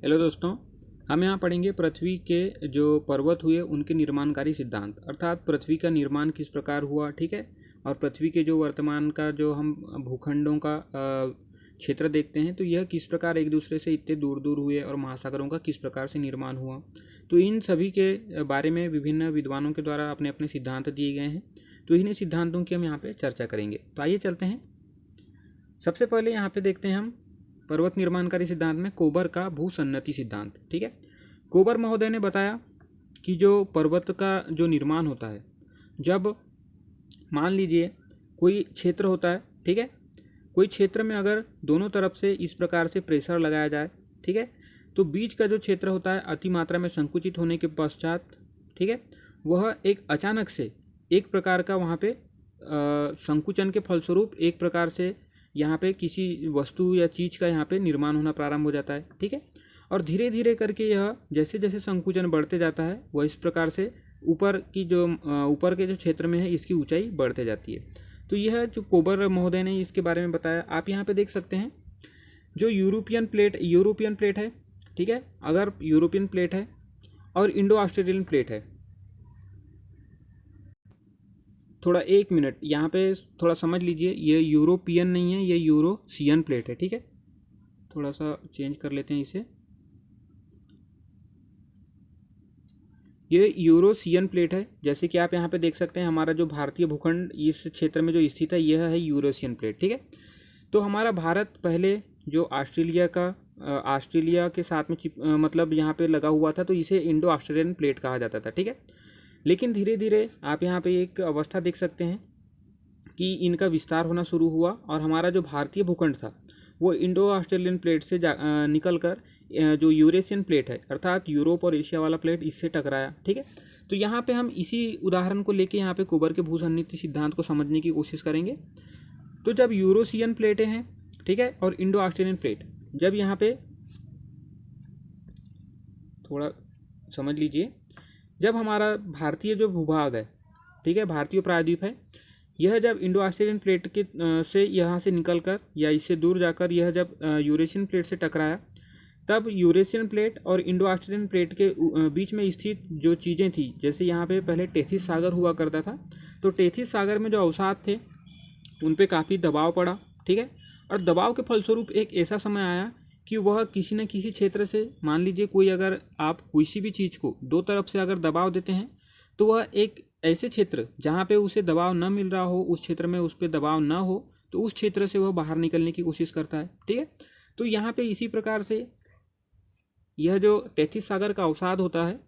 Hello दोस्तों, हम यहाँ पढ़ेंगे पृथ्वी के जो पर्वत हुए उनके निर्माणकारी सिद्धांत, अर्थात पृथ्वी का निर्माण किस प्रकार हुआ। ठीक है। और पृथ्वी के जो वर्तमान का जो हम भूखंडों का क्षेत्र देखते हैं, तो यह किस प्रकार एक दूसरे से इतने दूर दूर हुए और महासागरों का किस प्रकार से निर्माण हुआ। तो इन सभी के बारे में विभिन्न विद्वानों के द्वारा अपने अपने सिद्धांत दिए गए हैं। तो इन्हीं सिद्धांतों की हम यहाँ पे चर्चा करेंगे। तो आइए चलते हैं। सबसे पहले यहाँ पे देखते हैं हम पर्वत निर्माणकारी सिद्धांत में कोबर का भूसन्नति सिद्धांत। ठीक है। कोबर महोदय ने बताया कि जो पर्वत का जो निर्माण होता है, जब मान लीजिए कोई क्षेत्र होता है, ठीक है, कोई क्षेत्र में अगर दोनों तरफ से इस प्रकार से प्रेशर लगाया जाए, ठीक है, तो बीच का जो क्षेत्र होता है अति मात्रा में संकुचित होने के पश्चात, ठीक है, वह एक अचानक से एक प्रकार का वहाँ पे संकुचन के फलस्वरूप एक प्रकार से यहाँ पे किसी वस्तु या चीज़ का यहाँ पे निर्माण होना प्रारंभ हो जाता है। ठीक है। और धीरे धीरे करके यह जैसे जैसे संकुचन बढ़ते जाता है, वह इस प्रकार से ऊपर की जो ऊपर के जो क्षेत्र में है इसकी ऊंचाई बढ़ते जाती है। तो यह जो कोबर महोदय ने इसके बारे में बताया, आप यहाँ पे देख सकते हैं। जो यूरोपियन प्लेट है, ठीक है, अगर यूरोपियन प्लेट है और इंडो ऑस्ट्रेलियन प्लेट है, थोड़ा एक मिनट यहाँ पे थोड़ा समझ लीजिए, ये यूरोपियन नहीं है, ये यूरोशियन प्लेट है। ठीक है, थोड़ा सा चेंज कर लेते हैं इसे। ये यूरोशियन प्लेट है। जैसे कि आप यहाँ पे देख सकते हैं, हमारा जो भारतीय भूखंड इस क्षेत्र में जो स्थित है, यह है यूरोशियन प्लेट। ठीक है। तो हमारा भारत पहले जो ऑस्ट्रेलिया के साथ में मतलब यहाँ पे लगा हुआ था, तो इसे इंडो ऑस्ट्रेलियन प्लेट कहा जाता था। ठीक है। लेकिन धीरे धीरे आप यहाँ पे एक अवस्था देख सकते हैं कि इनका विस्तार होना शुरू हुआ और हमारा जो भारतीय भूखंड था वो इंडो ऑस्ट्रेलियन प्लेट से निकल कर जो यूरेशियन प्लेट है, अर्थात यूरोप और एशिया वाला प्लेट, इससे टकराया। ठीक है। तो यहाँ पे हम इसी उदाहरण को लेके यहाँ पे कोबर के भूसन्निधि सिद्धांत को समझने की कोशिश करेंगे। तो जब यूरोशियन प्लेटें हैं, ठीक है, और इंडो ऑस्ट्रेलियन प्लेट, जब यहाँ पे थोड़ा समझ लीजिए, जब हमारा भारतीय जो भूभाग है, ठीक है, भारतीय प्रायद्वीप है, यह जब इंडो ऑस्ट्रेलियन प्लेट के से यहाँ से निकल कर या इससे दूर जाकर यह जब यूरेशियन प्लेट से टकराया, तब यूरेशियन प्लेट और इंडो ऑस्ट्रेलियन प्लेट के बीच में स्थित जो चीज़ें थी, जैसे यहाँ पे पहले टेथिस सागर हुआ करता था, तो टेथिस सागर में जो अवसाद थे उन पे काफ़ी दबाव पड़ा। ठीक है। और दबाव के फलस्वरूप एक ऐसा समय आया कि वह किसी न किसी क्षेत्र से, मान लीजिए कोई, अगर आप किसी भी चीज़ को दो तरफ से अगर दबाव देते हैं, तो वह एक ऐसे क्षेत्र जहाँ पे उसे दबाव न मिल रहा हो, उस क्षेत्र में उस पर दबाव न हो, तो उस क्षेत्र से वह बाहर निकलने की कोशिश करता है। ठीक है। तो यहाँ पे इसी प्रकार से यह जो टेथिस सागर का अवसाद होता है,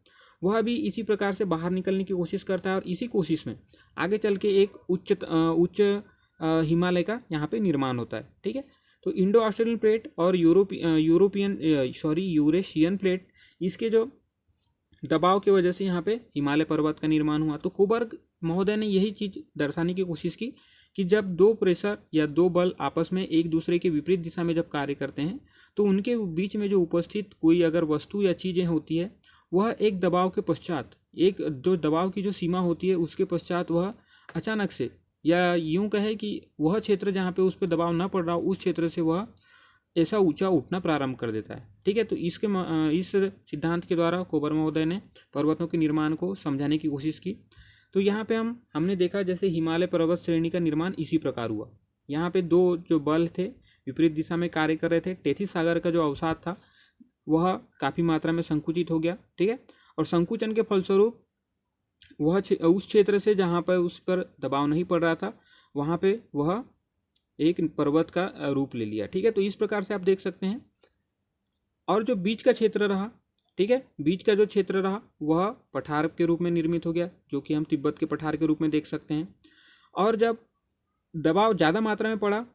वह भी इसी प्रकार से बाहर निकलने की कोशिश करता है और इसी कोशिश में आगे चल के एक उच्च हिमालय का यहाँ पे निर्माण होता है। ठीक है। तो इंडो ऑस्ट्रेलियन प्लेट और यूरेशियन प्लेट, इसके जो दबाव की वजह से यहाँ पे हिमालय पर्वत का निर्माण हुआ। तो कोबर महोदय ने यही चीज़ दर्शाने की कोशिश की कि जब दो प्रेशर या दो बल आपस में एक दूसरे के विपरीत दिशा में जब कार्य करते हैं, तो उनके बीच में जो उपस्थित कोई अगर वस्तु या चीज़ें होती है, वह एक दबाव के पश्चात, एक जो दबाव की जो सीमा होती है उसके पश्चात वह अचानक से, या यूं कहे कि वह क्षेत्र जहाँ पे उस पर दबाव न पड़ रहा हो, उस क्षेत्र से वह ऐसा ऊंचा उठना प्रारंभ कर देता है। ठीक है। तो इस सिद्धांत के द्वारा कोबर महोदय ने पर्वतों के निर्माण को समझाने की कोशिश की। तो यहाँ पे हमने देखा जैसे हिमालय पर्वत श्रेणी का निर्माण इसी प्रकार हुआ। यहाँ पे दो जो बल थे विपरीत दिशा में कार्य कर रहे थे। टेथिस सागर का जो अवसाद था वह काफ़ी मात्रा में संकुचित हो गया। ठीक है। और संकुचन के फलस्वरूप वह उस क्षेत्र से जहाँ पर उस पर दबाव नहीं पड़ रहा था, वहाँ पे वह एक पर्वत का रूप ले लिया। ठीक है। तो इस प्रकार से आप देख सकते हैं। और जो बीच का क्षेत्र रहा, ठीक है, बीच का जो क्षेत्र रहा वह पठार के रूप में निर्मित हो गया, जो कि हम तिब्बत के पठार के रूप में देख सकते हैं। और जब दबाव ज़्यादा मात्रा में पड़ा,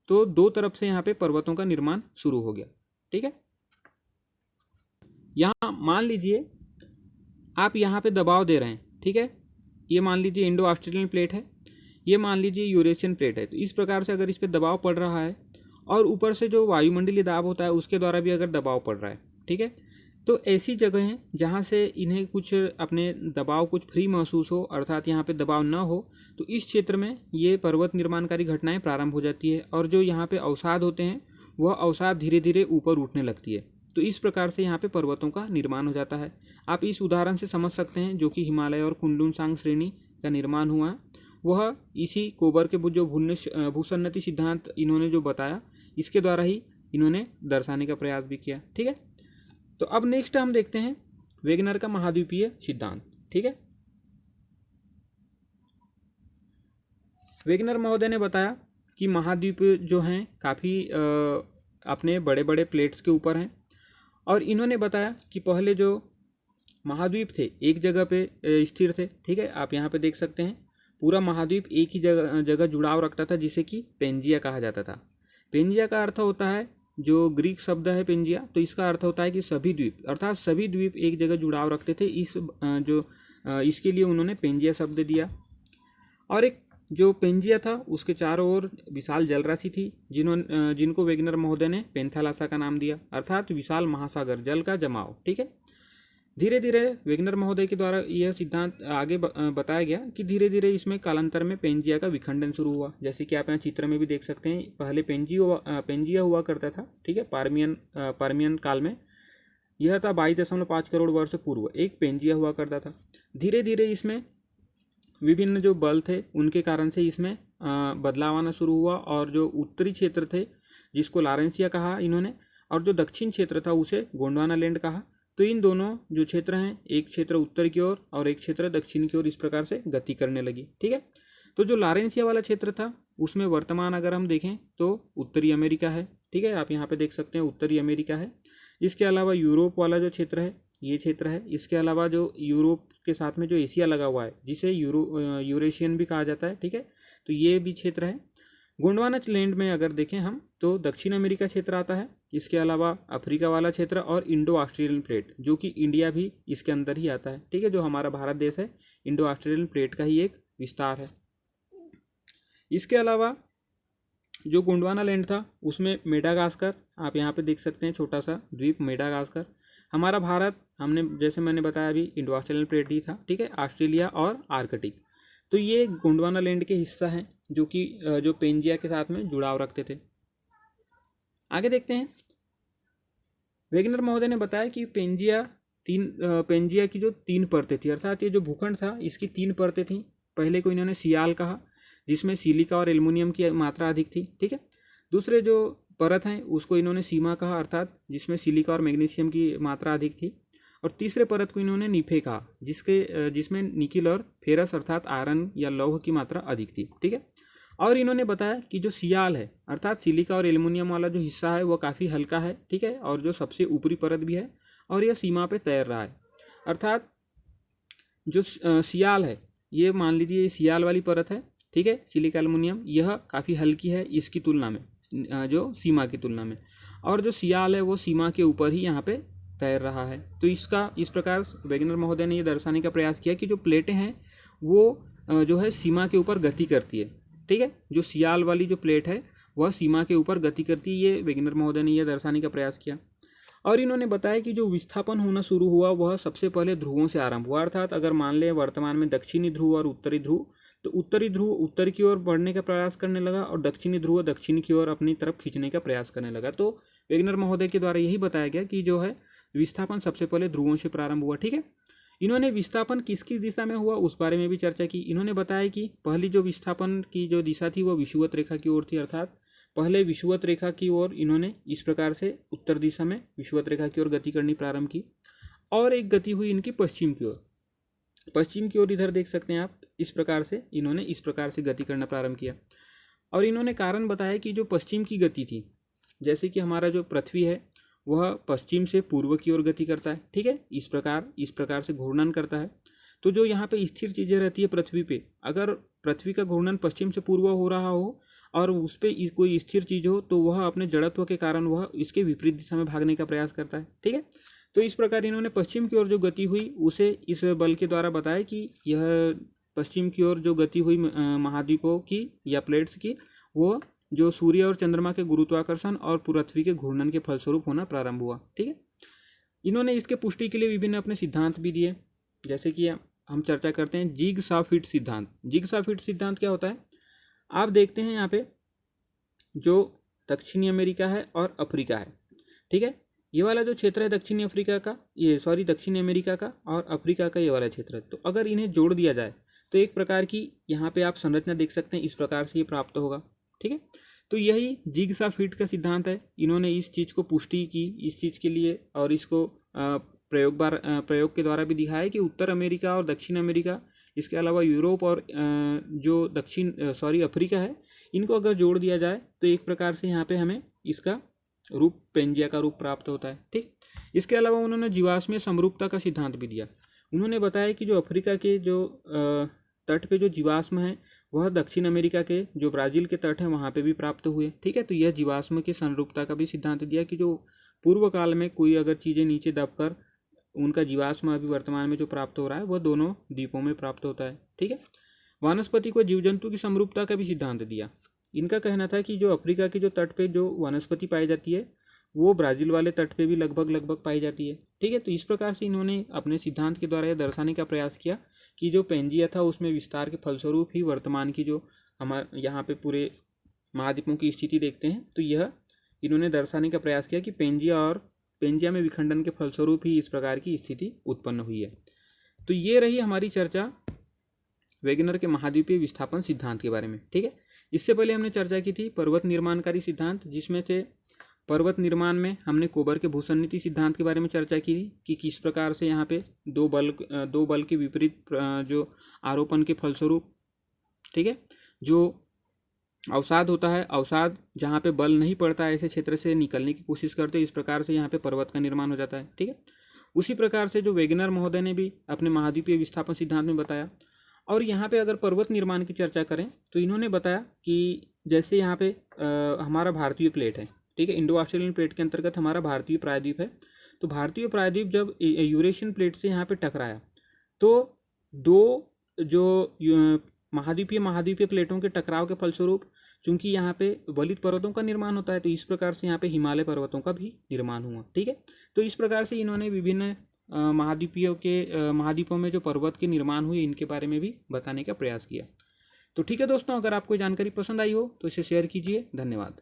तो दो तरफ से यहाँ पे पर्वतों का निर्माण शुरू हो गया। ठीक है। यहाँ मान लीजिए आप यहाँ पे दबाव दे रहे हैं, ठीक है, ये मान लीजिए इंडो ऑस्ट्रेलियन प्लेट है, ये मान लीजिए यूरेशियन प्लेट है। तो इस प्रकार से अगर इस पर दबाव पड़ रहा है और ऊपर से जो वायुमंडलीय दाब होता है उसके द्वारा भी अगर दबाव पड़ रहा है, ठीक है, तो ऐसी जगह हैं जहाँ से इन्हें कुछ अपने दबाव कुछ फ्री महसूस हो, अर्थात यहाँ पे दबाव न हो, तो इस क्षेत्र में ये पर्वत निर्माणकारी घटनाएं प्रारंभ हो जाती है। और जो यहाँ पे अवसाद होते हैं, वह अवसाद धीरे धीरे ऊपर उठने लगती है। तो इस प्रकार से यहाँ पे पर्वतों का निर्माण हो जाता है। आप इस उदाहरण से समझ सकते हैं जो कि हिमालय और कुनलुन श्रेणी का निर्माण हुआ है, वह इसी कोबर के जो भूसन्नति सिद्धांत इन्होंने जो बताया, इसके द्वारा ही इन्होंने दर्शाने का प्रयास भी किया। ठीक है, तो अब नेक्स्ट हम देखते हैं वेगनर का महाद्वीपीय सिद्धांत। ठीक है, वेगनर महोदय ने बताया कि महाद्वीप जो हैं काफ़ी अपने बड़े बड़े प्लेट्स के ऊपर हैं, और इन्होंने बताया कि पहले जो महाद्वीप थे एक जगह पे स्थिर थे। ठीक है, आप यहाँ पे देख सकते हैं पूरा महाद्वीप एक ही जगह जुड़ाव रखता था, जिसे कि पेंजिया कहा जाता था। पेंजिया का अर्थ होता है, जो ग्रीक शब्द है पेंजिया, तो इसका अर्थ होता है कि सभी द्वीप, अर्थात सभी द्वीप एक जगह जुड़ाव रखते थे। इसके लिए उन्होंने पेंजिया शब्द दिया। और एक जो पेंजिया था उसके चारों ओर विशाल जलराशि थी, जिनको वेगनर महोदय ने पेंथालासा का नाम दिया, अर्थात विशाल महासागर, जल का जमाव। ठीक है, धीरे धीरे वेगनर महोदय के द्वारा यह सिद्धांत आगे बताया गया कि धीरे धीरे इसमें कालांतर में पेंजिया का विखंडन शुरू हुआ। जैसे कि आप यहाँ चित्र में भी देख सकते हैं, पहले पेंजिया हुआ करता था। ठीक है, पार्मियन काल में यह था 22.5 करोड़ वर्ष पूर्व एक पेंजिया हुआ करता था। धीरे धीरे इसमें विभिन्न जो बल थे उनके कारण से इसमें बदलाव आना शुरू हुआ, और जो उत्तरी क्षेत्र थे जिसको लॉरेंसिया कहा इन्होंने, और जो दक्षिण क्षेत्र था उसे गोंडवाना लैंड कहा। तो इन दोनों जो क्षेत्र हैं, एक क्षेत्र उत्तर की ओर और एक क्षेत्र दक्षिण की ओर, इस प्रकार से गति करने लगी। ठीक है, तो जो लॉरेंसिया वाला क्षेत्र था उसमें वर्तमान अगर हम देखें तो उत्तरी अमेरिका है। ठीक है, आप यहाँ पे देख सकते हैं उत्तरी अमेरिका है। इसके अलावा यूरोप वाला जो क्षेत्र है ये क्षेत्र है। इसके अलावा जो यूरोप के साथ में जो एशिया लगा हुआ है, जिसे यूरेशियन भी कहा जाता है। ठीक है, तो ये भी क्षेत्र है। गोंडवाना लैंड में अगर देखें हम तो दक्षिण अमेरिका क्षेत्र आता है। इसके अलावा अफ्रीका वाला क्षेत्र और इंडो ऑस्ट्रेलियन प्लेट, जो कि इंडिया भी इसके अंदर ही आता है। ठीक है, जो हमारा भारत देश है इंडो ऑस्ट्रेलियन प्लेट का ही एक विस्तार है। इसके अलावा जो गोंडवाना लैंड था उसमें मेडागास्कर, आप यहाँ पे देख सकते हैं छोटा सा द्वीप मेडागास्कर। हमारा भारत, हमने जैसे मैंने बताया अभी, इंडो ऑस्ट्रेलियन प्लेट ही था। ठीक है, ऑस्ट्रेलिया और आर्कटिक, तो ये गोंडवाना लैंड के हिस्सा हैं जो कि जो पेंजिया के साथ में जुड़ाव रखते थे। आगे देखते हैं, वेगनर महोदय ने बताया कि पेंजिया की जो 3 परतें थी, अर्थात ये जो भूखंड था इसकी 3 परतें थी। पहले को इन्होंने सियाल कहा, जिसमें सिलिका और एल्युमिनियम की मात्रा अधिक थी। ठीक है, दूसरे जो परत हैं उसको इन्होंने सीमा कहा, अर्थात जिसमें सिलिका और मैग्नीशियम की मात्रा अधिक थी। और तीसरे परत को इन्होंने निफे कहा, जिसमें निकिल और फेरस अर्थात आयरन या लौह की मात्रा अधिक थी। ठीक है, और इन्होंने बताया कि जो सियाल है अर्थात सिलिका और एल्युमिनियम वाला जो हिस्सा है वह काफ़ी हल्का है। ठीक है, और जो सबसे ऊपरी परत भी है और यह सीमा पे तैर रहा है। अर्थात जो सियाल है, ये मान लीजिए सियाल वाली परत है। ठीक है, सिलिका एल्युमिनियम यह काफ़ी हल्की है इसकी तुलना में, जो सीमा की तुलना में, और जो सियाल है वो सीमा के ऊपर ही यहाँ पे तैर रहा है। तो इस प्रकार वेगनर महोदय ने ये दर्शाने का प्रयास किया कि जो प्लेटें हैं वो जो है सीमा के ऊपर गति करती है। ठीक है, जो सियाल वाली जो प्लेट है वह सीमा के ऊपर गति करती है, ये वेगनर महोदय ने यह दर्शाने का प्रयास किया। और इन्होंने बताया कि जो विस्थापन होना शुरू हुआ वह सबसे पहले ध्रुवों से आरंभ हुआ। अर्थात अगर मान लें वर्तमान में दक्षिणी ध्रुव और उत्तरी ध्रुव, तो उत्तरी ध्रुव उत्तर की ओर बढ़ने का प्रयास करने लगा और दक्षिणी ध्रुव दक्षिण की ओर अपनी तरफ खींचने का प्रयास करने लगा। तो वेगनर महोदय के द्वारा यही बताया गया कि जो है विस्थापन सबसे पहले ध्रुवों से प्रारंभ हुआ। ठीक है, इन्होंने विस्थापन किसकी दिशा में हुआ उस बारे में भी चर्चा की। इन्होंने बताया कि पहली जो विस्थापन की जो दिशा थी वह विषुवत रेखा की ओर थी, अर्थात पहले विषुवत रेखा की ओर इन्होंने इस प्रकार से उत्तर दिशा में विषुवत रेखा की ओर गति करनी प्रारंभ की। और एक गति हुई इनकी पश्चिम की ओर। पश्चिम की ओर इधर देख सकते हैं आप, इस प्रकार से इन्होंने इस प्रकार से गति करना प्रारंभ किया। और इन्होंने कारण बताया कि जो पश्चिम की गति थी, जैसे कि हमारा जो पृथ्वी है वह पश्चिम से पूर्व की ओर गति करता है। ठीक है, इस प्रकार से घूर्णन करता है। तो जो यहाँ पे स्थिर चीज़ें रहती है पृथ्वी पे, अगर पृथ्वी का घूर्णन पश्चिम से पूर्व हो रहा हो और उस पर कोई स्थिर चीज़ हो तो वह अपने जड़त्व के कारण वह इसके विपरीत दिशा में भागने का प्रयास करता है। ठीक है, तो इस प्रकार इन्होंने पश्चिम की ओर जो गति हुई उसे इस बल के द्वारा बताया कि यह पश्चिम की ओर जो गति हुई महाद्वीपों की या प्लेट्स की, वो जो सूर्य और चंद्रमा के गुरुत्वाकर्षण और पृथ्वी के घूर्णन के फलस्वरूप होना प्रारंभ हुआ। ठीक है, इन्होंने इसके पुष्टि के लिए विभिन्न अपने सिद्धांत भी दिए। जैसे कि हम चर्चा करते हैं जिगसाफिट सिद्धांत। जिगसाफिट सिद्धांत क्या होता है, आप देखते हैं यहाँ पे जो दक्षिणी अमेरिका है और अफ्रीका है। ठीक है, ये वाला जो क्षेत्र है दक्षिणी अफ्रीका का, दक्षिणी अमेरिका का और अफ्रीका का ये वाला क्षेत्र है। तो अगर इन्हें जोड़ दिया जाए तो एक प्रकार की यहाँ पे आप संरचना देख सकते हैं, इस प्रकार से ये प्राप्त होगा। ठीक है, तो यही जिगसा फिट का सिद्धांत है। इन्होंने इस चीज़ को पुष्टि की इस चीज़ के लिए, और इसको प्रयोग के द्वारा भी दिखाया कि उत्तर अमेरिका और दक्षिण अमेरिका, इसके अलावा यूरोप और जो अफ्रीका है, इनको अगर जोड़ दिया जाए तो एक प्रकार से यहाँ पे हमें इसका रूप पेंजिया का रूप प्राप्त होता है। ठीक, इसके अलावा उन्होंने जीवाश्मीय समरूपता का सिद्धांत भी दिया। उन्होंने बताया कि जो अफ्रीका के जो तट पे जो जीवाश्म है वह दक्षिण अमेरिका के जो ब्राज़ील के तट हैं वहाँ पे भी प्राप्त हुए। ठीक है, तो यह जीवाश्म की समरूपता का भी सिद्धांत दिया कि जो पूर्व काल में कोई अगर चीज़ें नीचे दबकर उनका जीवाश्म अभी वर्तमान में जो प्राप्त हो रहा है वह दोनों द्वीपों में प्राप्त होता है। ठीक है, वनस्पति को जीव जंतु की समरूपता का भी सिद्धांत दिया। इनका कहना था कि जो अफ्रीका के जो तट पे जो वनस्पति पाई जाती है वो ब्राज़ील वाले तट पे भी लगभग पाई जाती है। ठीक है, तो इस प्रकार से इन्होंने अपने सिद्धांत के द्वारा यह दर्शाने का प्रयास किया कि जो पेंजिया था उसमें विस्तार के फलस्वरूप ही वर्तमान की जो हमारे यहाँ पे पूरे महाद्वीपों की स्थिति देखते हैं, तो यह इन्होंने दर्शाने का प्रयास किया कि पेंजिया में विखंडन के फलस्वरूप ही इस प्रकार की स्थिति उत्पन्न हुई है। तो ये रही हमारी चर्चा वेगनर के महाद्वीपीय विस्थापन सिद्धांत के बारे में। ठीक है, इससे पहले हमने चर्चा की थी पर्वत निर्माणकारी सिद्धांत, जिसमें से पर्वत निर्माण में हमने कोबर के भूसन्निधि सिद्धांत के बारे में चर्चा की कि किस प्रकार से यहाँ पे दो बल के विपरीत जो आरोपण के फलस्वरूप, ठीक है, जो अवसाद होता है, अवसाद जहाँ पे बल नहीं पड़ता है ऐसे क्षेत्र से निकलने की कोशिश करते हैं, इस प्रकार से यहाँ पे पर्वत का निर्माण हो जाता है। ठीक है, उसी प्रकार से जो वेगनर महोदय ने भी अपने महाद्वीपीय विस्थापन सिद्धांत में बताया। और यहाँ पे अगर पर्वत निर्माण की चर्चा करें तो इन्होंने बताया कि जैसे यहाँ पे हमारा भारतीय प्लेट है, ठीक है, इंडो ऑस्ट्रेलियन प्लेट के अंतर्गत हमारा भारतीय प्रायद्वीप है। तो भारतीय प्रायद्वीप जब यूरेशियन प्लेट से यहाँ पे टकराया तो दो जो महाद्वीपीय प्लेटों के टकराव के फलस्वरूप चूंकि यहाँ पे वलित पर्वतों का निर्माण होता है, तो इस प्रकार से यहाँ पे हिमालय पर्वतों का भी निर्माण हुआ। ठीक है, तो इस प्रकार से इन्होंने विभिन्न महाद्वीपों में जो पर्वत के निर्माण हुए इनके बारे में भी बताने का प्रयास किया। तो ठीक है दोस्तों, अगर आपको जानकारी पसंद आई हो तो इसे शेयर कीजिए। धन्यवाद।